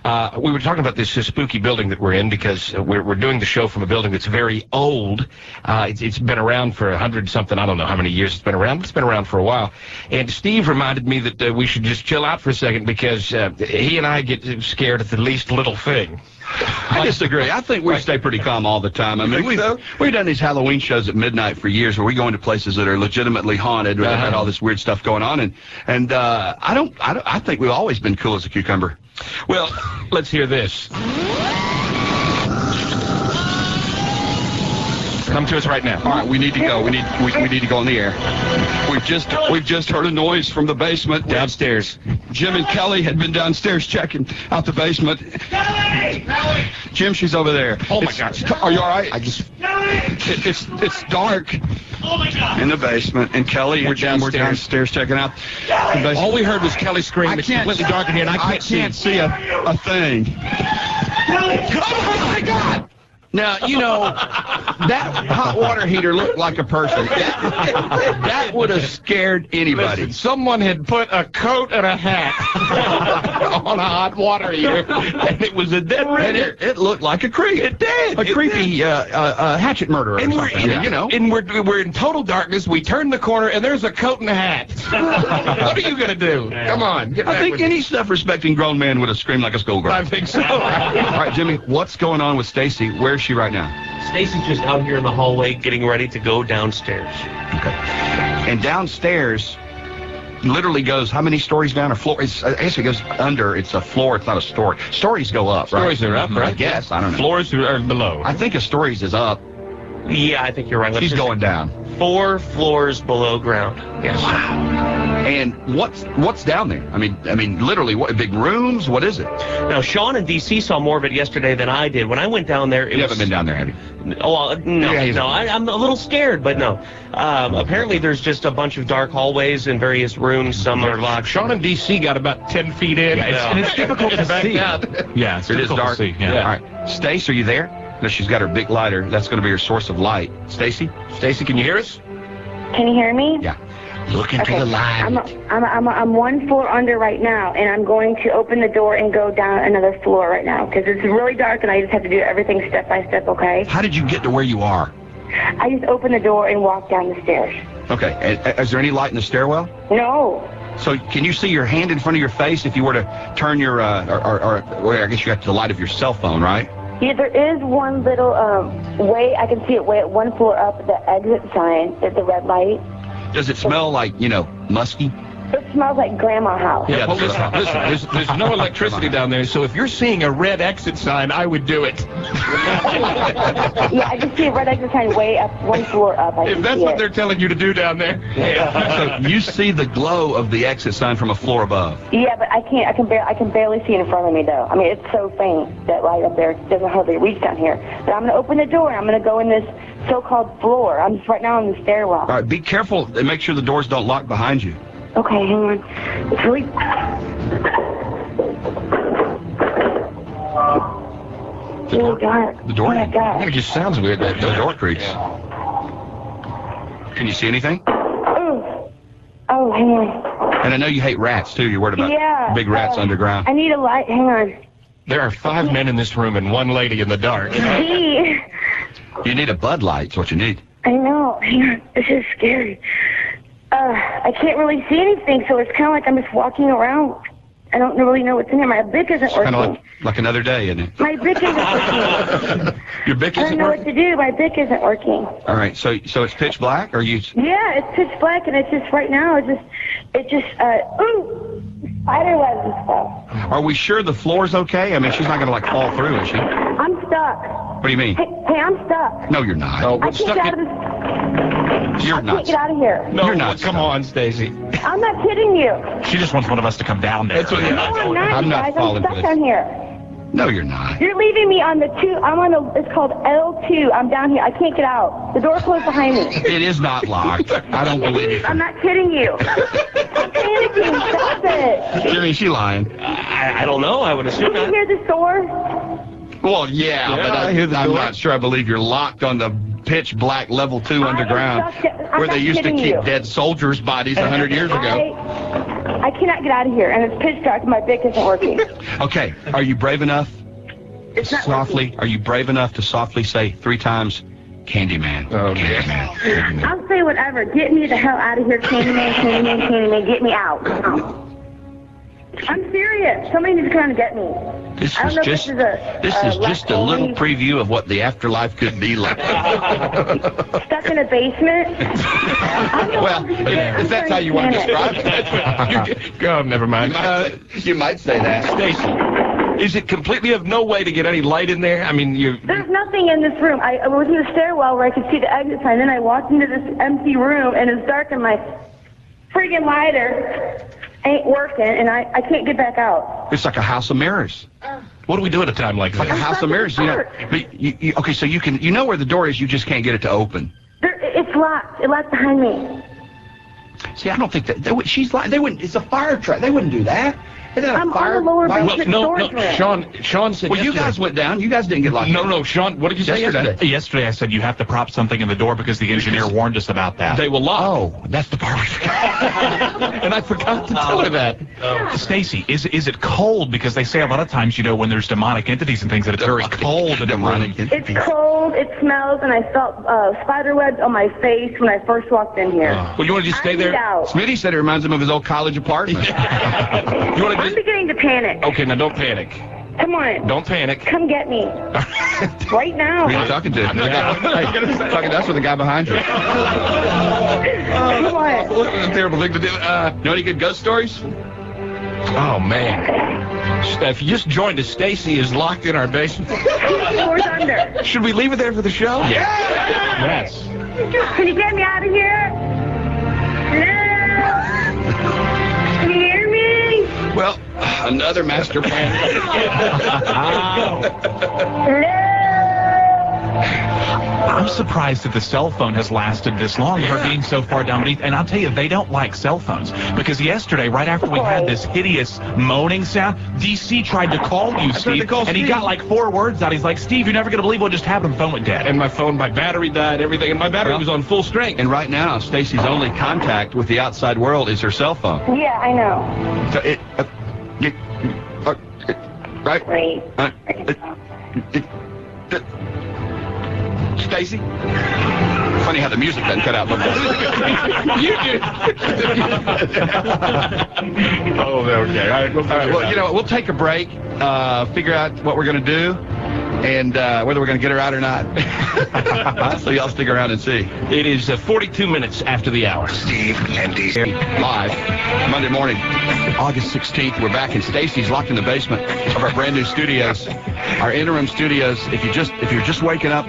We were talking about this spooky building that we're in because we're doing the show from a building that's very old. It's been around for 100-something. I don't know how many years it's been around. But it's been around for a while. And Steve reminded me that we should just chill out for a second because he and I get scared at the least little thing. I disagree. I think we stay pretty calm all the time. I mean, we've done these Halloween shows at midnight for years where we go into places that are legitimately haunted where they've had all this weird stuff going on. And I think we've always been cool as a cucumber. Well, let's hear this. Come to us right now. All right, we need to go. We need to go on the air. We've just heard a noise from the basement downstairs. Jim and Kelly had been downstairs checking out the basement. Kelly! Jim, she's over there. Oh my gosh. Are you all right? Kelly! It's dark. Oh my God! In the basement, and Kelly and Jim were downstairs checking out the basement. All we heard was Kelly scream. It's completely dark in here, and I can't see a thing. Kelly! Oh my God! Now, you know, that hot water heater looked like a person. That would have scared anybody. Listen, someone had put a coat and a hat on a hot water heater, and it was a dead ringer. It looked like a creep. It did. A creepy hatchet murderer or something. You know. And we're in total darkness. We turn the corner, and there's a coat and a hat. What are you going to do? Come on. I think any self-respecting grown man would have screamed like a schoolgirl. I think so. All right, Jimmy, what's going on with Stacy? Where's she right now? Stacy's just out here in the hallway getting ready to go downstairs. Okay. And downstairs literally goes how many stories down? Or floor? I guess it goes under. It's a floor. It's not a story. Stories go up, right? Stories are up, right? I guess. I don't know. Floors are below. I think a stories is up. Yeah, I think you're right. She's going down. 4 floors below ground. Yes. Wow. And what's down there? I mean, literally, what big rooms? What is it? Now, Sean in D.C. saw more of it yesterday than I did. When I went down there, you haven't been down there, have you? Oh, well, no. I'm a little scared, but no. Apparently, there's just a bunch of dark hallways in various rooms. Some are locked. Sean in D.C. got about 10 feet in. And it's difficult to see. Yeah, it is dark. To see. Yeah. All right, Stace, are you there? No, she's got her big lighter. That's going to be her source of light. Stacy, can you hear us? Can you hear me? Yeah. Look into the light. I'm 1 floor under right now, and I'm going to open the door and go down another floor right now because it's really dark, and I just have to do everything step by step. Okay? How did you get to where you are? I just opened the door and walked down the stairs. Okay. Is there any light in the stairwell? No. So can you see your hand in front of your face if you were to turn your well, I guess you got the light of your cell phone, right? Yeah, there is one little way. I can see it way at 1 floor up, the exit sign, at the red light. Does it smell like, musky? It smells like Grandma's house. Yeah, well, listen, there's no electricity down there, so if you're seeing a red exit sign, I would do it. Yeah, I just see a red exit sign way up, 1 floor up. If that's what they're telling you to do down there. Yeah. So you see the glow of the exit sign from a floor above. Yeah, but I can barely see it in front of me, though. I mean, it's so faint, that light up there doesn't hardly reach down here. But I'm going to open the door, and I'm going to go in this so-called floor. I'm just right now on the stairwell. All right, be careful and make sure the doors don't lock behind you. Okay, hang on. It's really... really dark. The door? Oh my God. It just sounds weird. The door creaks. Can you see anything? Oh, hang on. And I know you hate rats, too. You're worried about big rats underground. I need a light. Hang on. There are 5 men in this room and 1 lady in the dark. See? You need a Bud Light. That's what you need. I know. Hang on. This is scary. I can't really see anything, so it's kind of like I'm just walking around. I don't really know what's in here. My Bic isn't working. Kind of like another day, isn't it? My Bic isn't working. Your Bic isn't working? I don't know what to do. My Bic isn't working. All right, so it's pitch black, or you? Yeah, it's pitch black, and it's just right now. Ooh, spider webs and stuff. Are we sure the floor's okay? I mean, she's not going to fall through, is she? I'm stuck. What do you mean? Hey, I'm stuck. No, you're not. Oh, I can't get out of this. You're not. I can't get out of here. No, you're not. Come on, Stacy. I'm not kidding you. She just wants one of us to come down there. That's what No, I'm not, I'm not guys. falling I'm for stuck this. down here. No, you're not. You're leaving me on the 2. It's called L2. I'm down here. I can't get out. The door closed behind me. It is not locked. I don't believe it. I'm not kidding you. I'm panicking. Stop it. Jimmy, is she lying? I don't know. I would assume Can you not. hear the door? Well, yeah, but I'm not sure I believe you're locked on the pitch black level 2 underground, I'm where they not used to kidding keep you. dead soldiers' bodies 100 years ago. I cannot get out of here, and it's pitch dark, and my Bic isn't working. Okay, are you brave enough? It's not Softly, working. are you brave enough to softly say 3 times, Candyman? Oh, Candyman. Candyman. I'll say whatever. Get me the hell out of here, Candyman, Candyman, Candyman. Get me out. I'm serious. Somebody needs to come and get me. This I is don't know just if this is just a little preview of what the afterlife could be like. Stuck in a basement. Well, if that's how you want to describe it. Oh, never mind. You might say that. Stacy, is it completely of no way to get any light in there? I mean, There's nothing in this room. I was in the stairwell where I could see the exit sign. Then I walked into this empty room, and it's dark, and my friggin' lighter ain't working, and I can't get back out. It's like a house of mirrors. what do we do at a time like It's like a this? house of mirrors. You know, but okay, so you know where the door is, you just can't get it to open. It's locked. It locked behind me. See, I don't think that she's lying. They wouldn't. It's a fire trap. They wouldn't do that. I'm on the lower basement storage room. Sean said Well, you yesterday. guys went down. You guys didn't get locked. No, Sean, what did you say yesterday? Yesterday I said you have to prop something in the door because the engineer warned us about that. They will lock. Oh, that's the part we forgot. And I forgot to tell her that. Stacy, is it cold? Because they say a lot of times, you know, when there's demonic entities and things, that it's very cold in the room. It's cold, it smells, and I felt spider webs on my face when I first walked in here. Well, you want to just stay there? Smitty said it reminds him of his old college apartment. You want to I'm just... beginning to panic. Okay, now don't panic. Come on. Don't panic. Come get me. Right now. Who are you talking to? Hey, talking to us or the guy behind you? Come on. What a terrible thing to do. Know any good ghost stories? Oh, man. If you just joined us, Stacy is locked in our basement. Floor's under. Should we leave it there for the show? Yeah. Yes. Can you get me out of here? No. Can you hear me? Well, another master plan. I'm surprised that the cell phone has lasted this long, her being so far down beneath. And I'll tell you, they don't like cell phones. Because yesterday, right after we had this hideous moaning sound, DC tried to call you, Steve, and he got like 4 words out. He's like, Steve, you're never going to believe what just happened. The phone went dead. And my battery died, everything, and my battery was on full strength. And right now, Stacy's only contact with the outside world is her cell phone. Yeah, I know. So right? Great. Stacy? Funny how the music doesn't cut out. You do. Oh, okay. All right, Well, you know, we'll take a break, figure out what we're going to do, and whether we're going to get her out or not. So y'all stick around and see. It is 42 minutes after the hour. Steve and DC live Monday morning, August 16th. We're back in Stacy's locked in the basement of our brand new studios, our interim studios. If you're just waking up,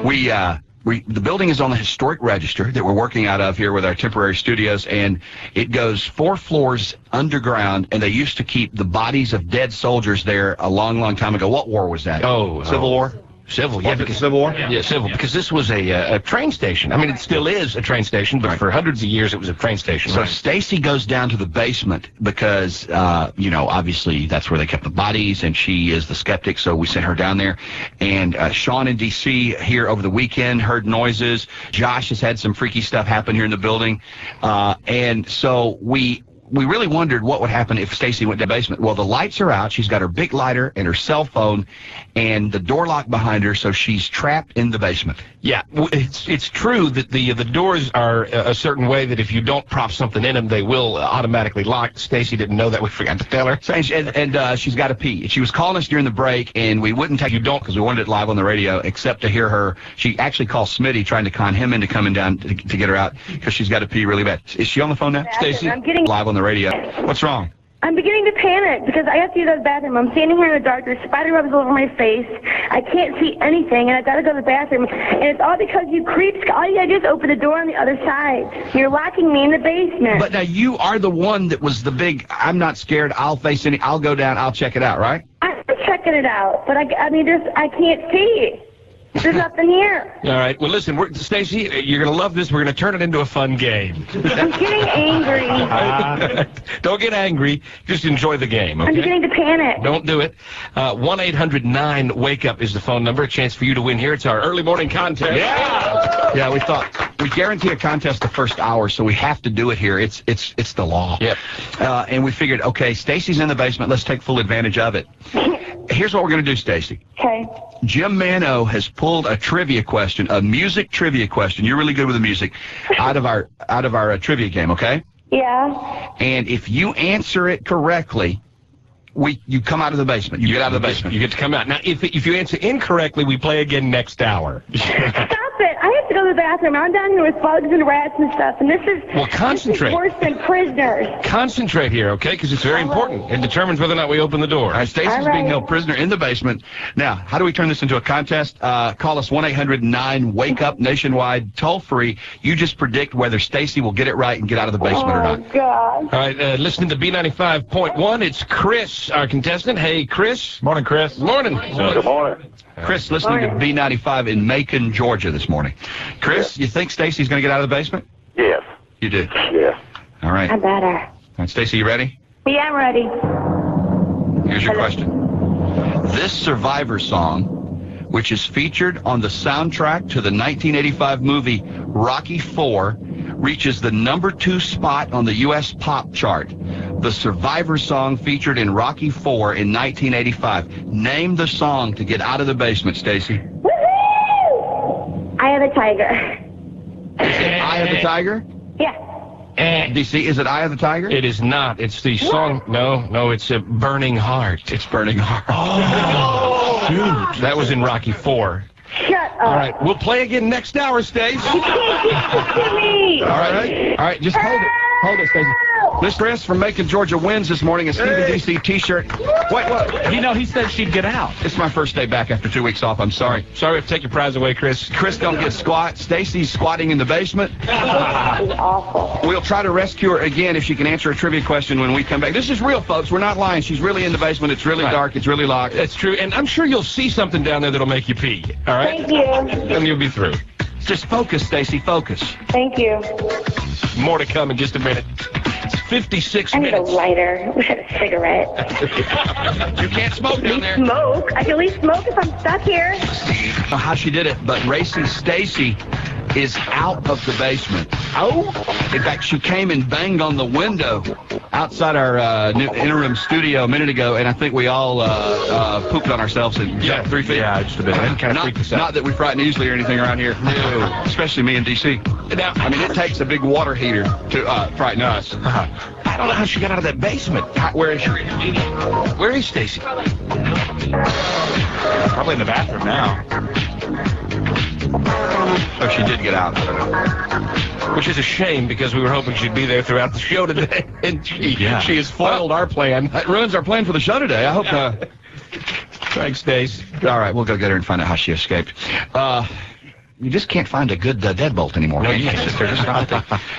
the building is on the historic register that we're working out of here with our temporary studios, and it goes 4 floors underground, and they used to keep the bodies of dead soldiers there a long, long time ago. What war was that? Civil War? Civil, yeah. Because Civil War? Yeah, civil, because this was a train station. I mean, it still is a train station, but for hundreds of years it was a train station. So Stacy goes down to the basement because, you know, obviously that's where they kept the bodies, and she is the skeptic, so we sent her down there. And Sean in D.C. here over the weekend heard noises. Josh has had some freaky stuff happen here in the building. And so we really wondered what would happen if Stacy went to the basement. Well, the lights are out. She's got her big lighter and her cell phone and the door locked behind her, so she's trapped in the basement. Yeah, it's true that the doors are a certain way that if you don't prop something in them, they will automatically lock. Stacy didn't know that. We forgot to tell her. And she's got to pee. She was calling us during the break, and we wouldn't take you don't because we wanted it live on the radio, except to hear her. She actually called Smitty trying to con him into coming down to get her out because she's got to pee really bad. Is she on the phone now, Stacy? I'm getting live on the radio. What's wrong? I'm beginning to panic because I have to use the bathroom. I'm standing here in the dark. There's spider webs all over my face. I can't see anything, and I've got to go to the bathroom. And it's all because you creeps. All you got to do is open the door on the other side. You're locking me in the basement. But now you are the one that was the big, I'm not scared, I'll go down, I'll check it out, right? I'm checking it out, but I mean, I can't see. There's nothing here. All right. Well, listen, Stacy, you're going to love this. We're going to turn it into a fun game. I'm getting angry. Don't get angry. Just enjoy the game, okay? I'm beginning to panic. Don't do it. 1-800-9-WAKE-UP is the phone number. A chance for you to win here. It's our early morning contest. Yeah, we thought we guarantee a contest the first hour, so we have to do it here. It's the law. Yep. And we figured, okay, Stacy's in the basement. Let's take full advantage of it. Here's what we're going to do, Stacy. Okay. Jim Mano has pulled a trivia question, a music trivia question. You're really good with the music. Out of our trivia game, okay? Yeah. And if you answer it correctly, you come out of the basement. You get out of the basement. You get to come out. Now, if you answer incorrectly, we play again next hour. Stop it. I have to go to the bathroom. I'm down here with bugs and rats and stuff, and this is, Well, concentrate. This is worse than prisoners. Concentrate here, okay? Because it's very important. It determines whether or not we open the door. All right, Stacy's All right. being held prisoner in the basement. Now, how do we turn this into a contest? Call us 1-800-9-WAKE-UP nationwide, toll free. You just predict whether Stacy will get it right and get out of the basement or Oh, not. God. All right, listening to B95.1, it's Chris, our contestant. Hey, Chris. Morning, Chris. Morning. Good morning. Chris, listening to B95 in Macon, Georgia this morning. Chris, you think Stacy's going to get out of the basement? Yes. You do. Yes. All right. I All better. right, Stacy, you ready? Yeah, I'm ready. Here's your question. This Survivor song, which is featured on the soundtrack to the 1985 movie Rocky IV, reaches the #2 spot on the U.S. pop chart. The Survivor song featured in Rocky IV in 1985. Name the song to get out of the basement, Stacy. Woohoo! Eye of the Tiger. Eye of the Tiger? Yeah. DC, is it Eye of the Tiger? It is not. It's the song. No, it's a Burning Heart. It's Burning Heart. Oh, shoot. That was in Rocky IV. Shut up. All right, we'll play again next hour, Stace. You can't do this to me. All right, just hold it. Hold it, Stacy. This Chris from Macon, Georgia wins this morning. A Stevie DC T-shirt. Wait, what? You know, he said she'd get out. It's my first day back after 2 weeks off. I'm sorry. Sorry to take your prize away, Chris. Chris don't get squat. Stacy's squatting in the basement. This is awful. We'll try to rescue her again if she can answer a trivia question when we come back. This is real, folks. We're not lying. She's really in the basement. It's really dark. It's really locked. That's true, and I'm sure you'll see something down there that'll make you pee. All right? Thank you. And you'll be through. Just focus, Stacy. Focus. Thank you. More to come in just a minute. It's 56 I need a minutes. lighter. I wish I had a cigarette. You can't smoke down there. Smoke? I can at least smoke if I'm stuck here. I don't know how she did it, but Racy Stacy is out of the basement. Oh! In fact, she came and banged on the window outside our new interim studio a minute ago, and I think we all pooped on ourselves in 3 feet. Yeah, just a bit. That kind of freaked us out. Not that we frighten easily or anything around here. No. Especially me in D.C. Now, I mean, it takes a big water heater to frighten us. I don't know how she got out of that basement. Where is she? Where is Stacy? Probably in the bathroom now. Oh, she did get out. I don't know. Which is a shame because we were hoping she'd be there throughout the show today. And she has foiled our plan. That ruins our plan for the show today. I hope. Thanks, Stace. All right, we'll go get her and find out how she escaped. You just can't find a good deadbolt anymore. No, can you you? can't. They're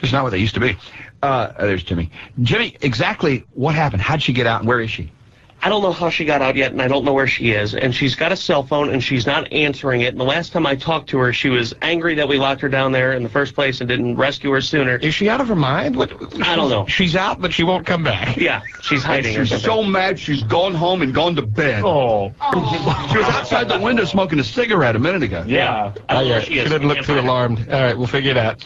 just not what they used to be. There's Jimmy. Jimmy, exactly what happened? How'd she get out, and where is she? I don't know how she got out yet, and I don't know where she is. And she's got a cell phone, and she's not answering it. And the last time I talked to her, she was angry that we locked her down there in the first place and didn't rescue her sooner. Is she out of her mind? What? I don't know. She's out, but she won't come back. Yeah, she's hiding or She's something. so mad she's gone home and gone to bed. Oh. She was outside the window smoking a cigarette a minute ago. Yeah. I don't know where She she is. didn't look too alarmed. All right, we'll figure it out.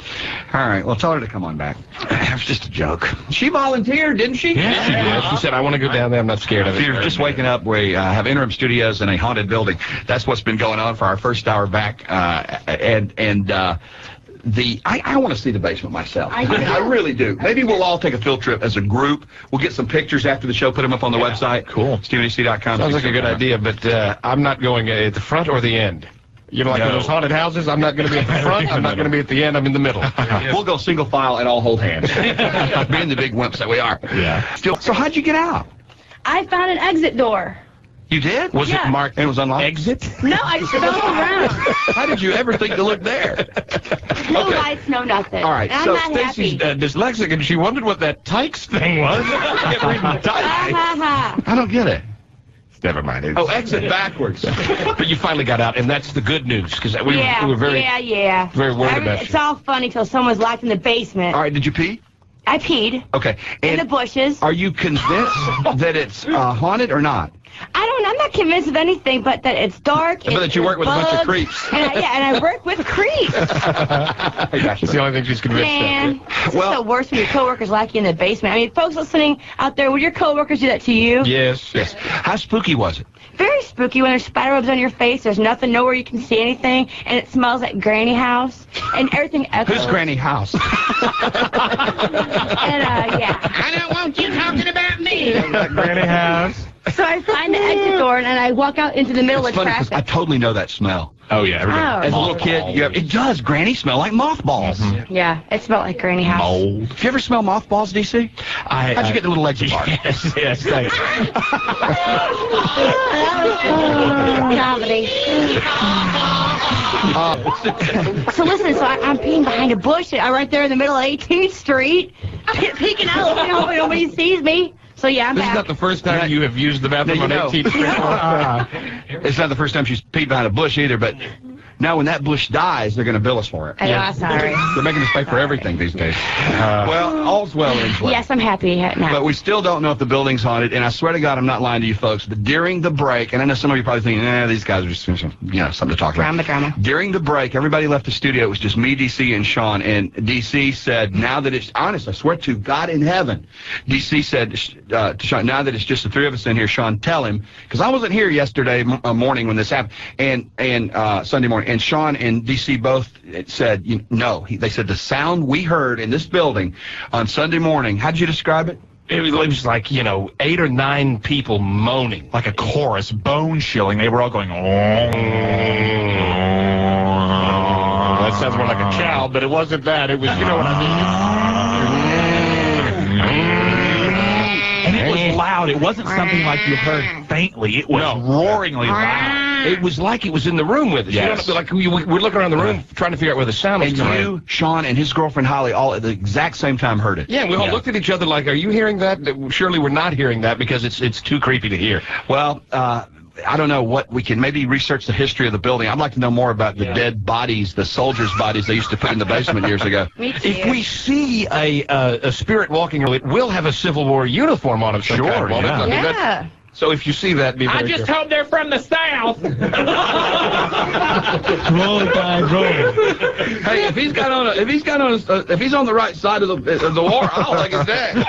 All right, well, tell her to come on back. It was just a joke. She volunteered, didn't she? Yeah, she did. She said, I want to go down there. I'm not scared of If it. you're just waking up, we have interim studios in a haunted building. That's what's been going on for our first hour back. I want to see the basement myself. I mean, I really do. Maybe we'll all take a field trip as a group. We'll get some pictures after the show, put them up on the website. Cool. StephenAC.com. Sounds like a good idea, but I'm not going at the front or the end. You know, like in those haunted houses, I'm not going to be at the front. I'm not going to be at the end. I'm in the middle. We'll go single file and all hold hands. Being the big wimps that we are. Yeah. So how'd you get out? I found an exit door. You did? Was Yeah. it marked And it was unlocked? exit? No, I just fell around. How did you ever think to look there? No Okay. lights, no nothing. All right, And I'm so not Stacy's happy. dyslexic, and she wondered what that Tykes thing was. I kept reading Tykes. Ha ha ha. I don't get it. Never mind. Oh, exit backwards. But you finally got out, and that's the good news, because we were very very worried about you. It's all funny till someone's locked in the basement. All right, did you pee? I peed. Okay. In And the bushes. are you convinced that it's haunted or not? I'm not convinced of anything, but that it's dark. But that you work with a bunch of creeps. And I work with creeps. That's the only thing she's convinced Man, of. it's the worst when your coworkers lock you in the basement. I mean, folks listening out there, would your coworkers do that to you? Yes. How spooky was it? Very spooky when there's spider webs on your face. There's nothing, nowhere you can see anything, and it smells like Granny House, and everything echoes. Who's Granny House? And yeah. I don't want you talking about me. Granny House. So I find the exit door, and I walk out into the middle It's of funny because traffic. I totally know that smell. Oh, yeah. Oh. As a little kid, it does. Granny smell like mothballs. Yeah, it smelled like Granny House. Mold. Did you ever smell mothballs, DC? How'd you get the little legs apart? Yes, thanks. Comedy. So listen, I'm peeing behind a bush. I'm right there in the middle of 18th Street, peeking out, hoping nobody sees me. So yeah, I'm This is back. not the first time you have used the bathroom Now on you know. 18th Street. It's not the first time she's peed behind a bush either, but now when that bush dies, they're going to bill us for it. I know, I'm sorry. They're making us pay for everything these days. Well, all's well ends well. Yes, I'm happy now. But we still don't know if the building's haunted, and I swear to God, I'm not lying to you folks, but during the break, and I know some of you probably thinking, these guys are just, something to talk about. Drama. During the break, everybody left the studio. It was just me, DC, and Sean, and DC said, now that it's, honest, I swear to God in heaven, DC said to Sean, now that it's just the three of us in here, Sean, tell him, because I wasn't here yesterday morning when this happened, and Sunday morning, and Sean and DC both said, they said the sound we heard in this building on Sunday morning, how'd you describe it? It was like, 8 or 9 people moaning. Like a chorus, bone chilling. They were all going, oh. That sounds more like a cow, but it wasn't that. It was, you know what I mean? And it was loud. It wasn't something like you heard faintly. It was roaringly loud. It was like it was in the room with us. Yes. Like we're looking around the room trying to figure out where the sound was And coming. you, Sean, and his girlfriend Holly all at the exact same time heard it. Yeah, we all looked at each other like, are you hearing that? Surely we're not hearing that because it's too creepy to hear. Well, I don't know what we can maybe research the history of the building. I'd like to know more about the dead bodies, the soldiers' bodies they used to put in the basement years ago. Me too. If we see a spirit walking, it will have a Civil War uniform on it. Sure, won't it? I mean, Yeah. so if you see that, be very careful. hope they're from the South. Roll, guys, roll. Hey, if he's on the right side of the war, I don't think it's dead.